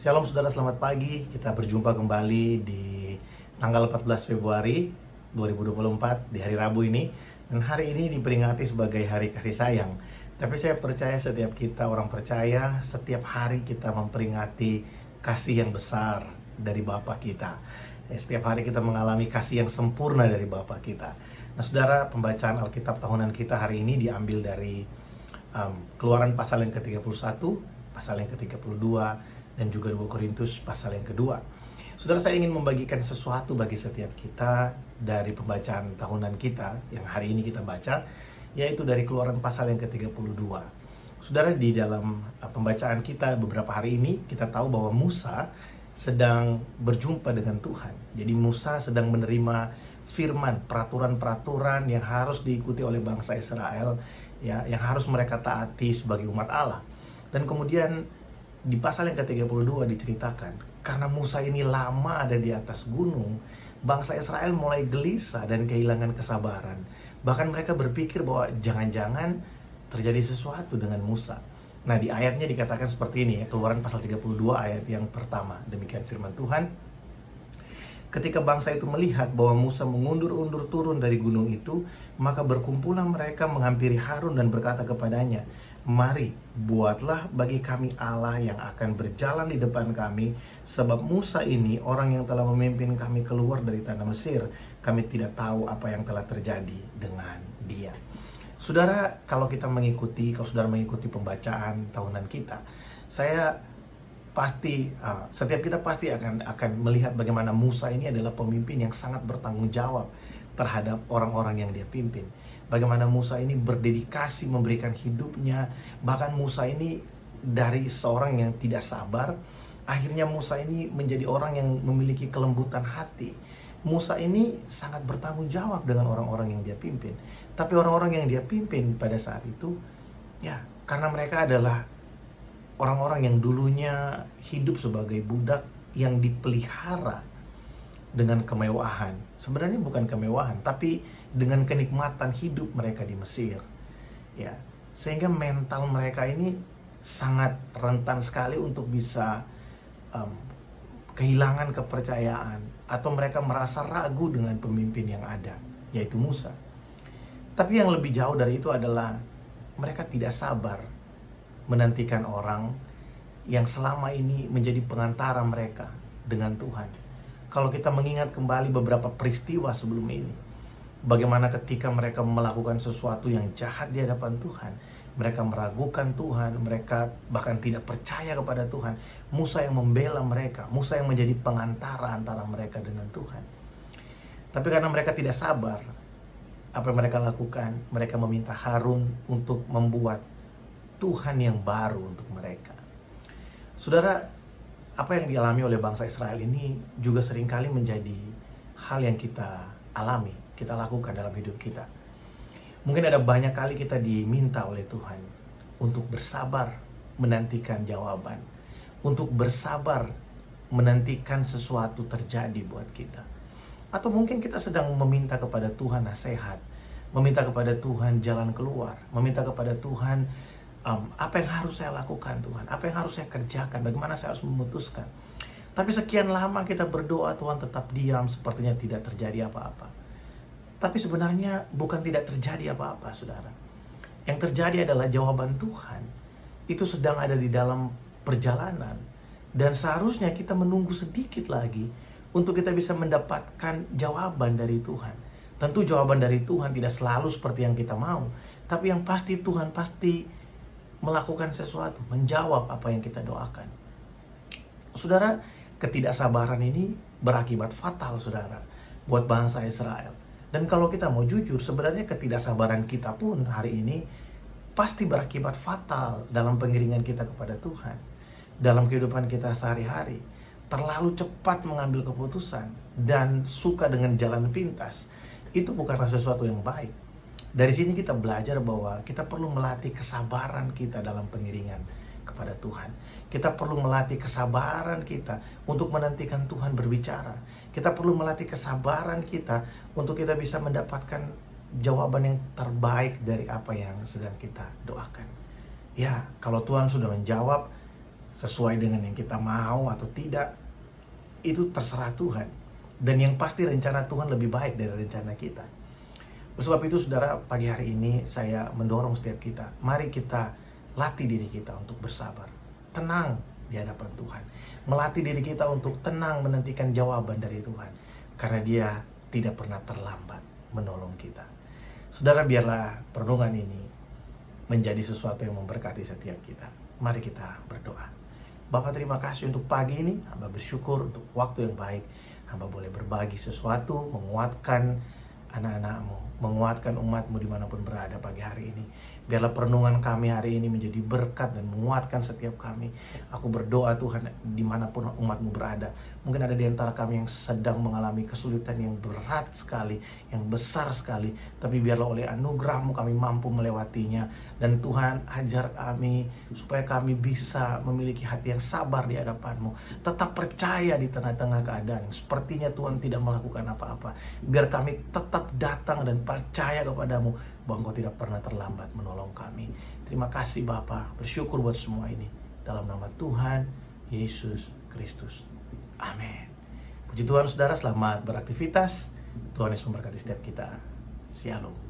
Shalom saudara, selamat pagi. Kita berjumpa kembali di tanggal 14 Februari 2024 di hari Rabu ini. Dan hari ini diperingati sebagai hari kasih sayang. Tapi saya percaya setiap kita orang percaya, setiap hari kita memperingati kasih yang besar dari Bapa kita. Setiap hari kita mengalami kasih yang sempurna dari Bapa kita. Nah saudara, pembacaan Alkitab tahunan kita hari ini diambil dari Keluaran pasal yang ke-31, pasal yang ke-32, dan juga 2 Korintus pasal yang kedua. Saudara, saya ingin membagikan sesuatu bagi setiap kita dari pembacaan tahunan kita yang hari ini kita baca, yaitu dari Keluaran pasal yang ke-32. Saudara, di dalam pembacaan kita beberapa hari ini, kita tahu bahwa Musa sedang berjumpa dengan Tuhan. Jadi Musa sedang menerima firman, peraturan-peraturan yang harus diikuti oleh bangsa Israel, ya, yang harus mereka taati sebagai umat Allah. Dan kemudian di pasal yang ke-32 diceritakan, karena Musa ini lama ada di atas gunung, bangsa Israel mulai gelisah dan kehilangan kesabaran. Bahkan mereka berpikir bahwa jangan-jangan terjadi sesuatu dengan Musa. Nah, di ayatnya dikatakan seperti ini ya, Keluaran pasal 32 ayat yang pertama. Demikian firman Tuhan. Ketika bangsa itu melihat bahwa Musa mengundur-undur turun dari gunung itu, maka berkumpulah mereka menghampiri Harun dan berkata kepadanya, "Mari, buatlah bagi kami Allah yang akan berjalan di depan kami, sebab Musa ini orang yang telah memimpin kami keluar dari tanah Mesir. Kami tidak tahu apa yang telah terjadi dengan dia." Saudara, kalau saudara mengikuti pembacaan tahunan kita, setiap kita pasti akan melihat bagaimana Musa ini adalah pemimpin yang sangat bertanggung jawab terhadap orang-orang yang dia pimpin. Bagaimana Musa ini berdedikasi memberikan hidupnya. Bahkan Musa ini dari seorang yang tidak sabar, akhirnya Musa ini menjadi orang yang memiliki kelembutan hati. Musa ini sangat bertanggung jawab dengan orang-orang yang dia pimpin. Tapi orang-orang yang dia pimpin pada saat itu, ya, karena mereka adalah orang-orang yang dulunya hidup sebagai budak yang dipelihara dengan kemewahan. Sebenarnya bukan kemewahan, tapi dengan kenikmatan hidup mereka di Mesir. Ya, sehingga mental mereka ini sangat rentan sekali untuk bisa kehilangan kepercayaan, atau mereka merasa ragu dengan pemimpin yang ada, yaitu Musa. Tapi yang lebih jauh dari itu adalah mereka tidak sabar menantikan orang yang selama ini menjadi pengantara mereka dengan Tuhan. Kalau kita mengingat kembali beberapa peristiwa sebelum ini, bagaimana ketika mereka melakukan sesuatu yang jahat di hadapan Tuhan, mereka meragukan Tuhan, mereka bahkan tidak percaya kepada Tuhan. Musa yang membela mereka, Musa yang menjadi pengantara antara mereka dengan Tuhan. Tapi karena mereka tidak sabar, apa yang mereka lakukan? Mereka meminta Harun untuk membuat Tuhan yang baru untuk mereka. Saudara, apa yang dialami oleh bangsa Israel ini juga seringkali menjadi hal yang kita alami, kita lakukan dalam hidup kita. Mungkin ada banyak kali kita diminta oleh Tuhan untuk bersabar menantikan jawaban, untuk bersabar menantikan sesuatu terjadi buat kita. Atau mungkin kita sedang meminta kepada Tuhan nasihat, meminta kepada Tuhan jalan keluar, meminta kepada Tuhan, apa yang harus saya lakukan Tuhan? Apa yang harus saya kerjakan? Bagaimana saya harus memutuskan? Tapi sekian lama kita berdoa, Tuhan tetap diam, sepertinya tidak terjadi apa-apa. Tapi sebenarnya bukan tidak terjadi apa-apa, saudara. Yang terjadi adalah jawaban Tuhan itu sedang ada di dalam perjalanan. Dan seharusnya kita menunggu sedikit lagi untuk kita bisa mendapatkan jawaban dari Tuhan. Tentu jawaban dari Tuhan tidak selalu seperti yang kita mau. Tapi yang pasti Tuhan pasti melakukan sesuatu, menjawab apa yang kita doakan. Saudara, ketidaksabaran ini berakibat fatal, saudara, buat bangsa Israel. Dan kalau kita mau jujur, sebenarnya ketidaksabaran kita pun hari ini pasti berakibat fatal dalam pengiringan kita kepada Tuhan, dalam kehidupan kita sehari-hari. Terlalu cepat mengambil keputusan dan suka dengan jalan pintas, itu bukanlah sesuatu yang baik. Dari sini kita belajar bahwa kita perlu melatih kesabaran kita dalam pengiringan kepada Tuhan. Kita perlu melatih kesabaran kita untuk menantikan Tuhan berbicara. Kita perlu melatih kesabaran kita untuk kita bisa mendapatkan jawaban yang terbaik dari apa yang sedang kita doakan. Ya, kalau Tuhan sudah menjawab, sesuai dengan yang kita mau atau tidak, itu terserah Tuhan. Dan yang pasti rencana Tuhan lebih baik dari rencana kita. Oleh sebab itu saudara, pagi hari ini saya mendorong setiap kita, mari kita latih diri kita untuk bersabar, tenang di hadapan Tuhan. Melatih diri kita untuk tenang menantikan jawaban dari Tuhan, karena Dia tidak pernah terlambat menolong kita. Saudara, biarlah perenungan ini menjadi sesuatu yang memberkati setiap kita. Mari kita berdoa. Bapa, terima kasih untuk pagi ini. Hamba bersyukur untuk waktu yang baik. Hamba boleh berbagi sesuatu, menguatkan anak-anak-Mu, menguatkan umat-Mu dimanapun berada pagi hari ini. Biarlah perenungan kami hari ini menjadi berkat dan menguatkan setiap kami. Aku berdoa Tuhan, dimanapun umat-Mu berada. Mungkin ada di antara kami yang sedang mengalami kesulitan yang berat sekali, yang besar sekali. Tapi biarlah oleh anugerah-Mu kami mampu melewatinya. Dan Tuhan, ajar kami supaya kami bisa memiliki hati yang sabar di hadapan-Mu. Tetap percaya di tengah-tengah keadaan yang sepertinya Tuhan tidak melakukan apa-apa. Biar kami tetap datang dan percaya kepada-Mu bahwa Engkau tidak pernah terlambat menolong kami. Terima kasih Bapa, bersyukur buat semua ini. Dalam nama Tuhan Yesus Kristus. Amin. Puji Tuhan saudara, selamat beraktivitas. Tuhan Yesus memberkati setiap kita. Shalom.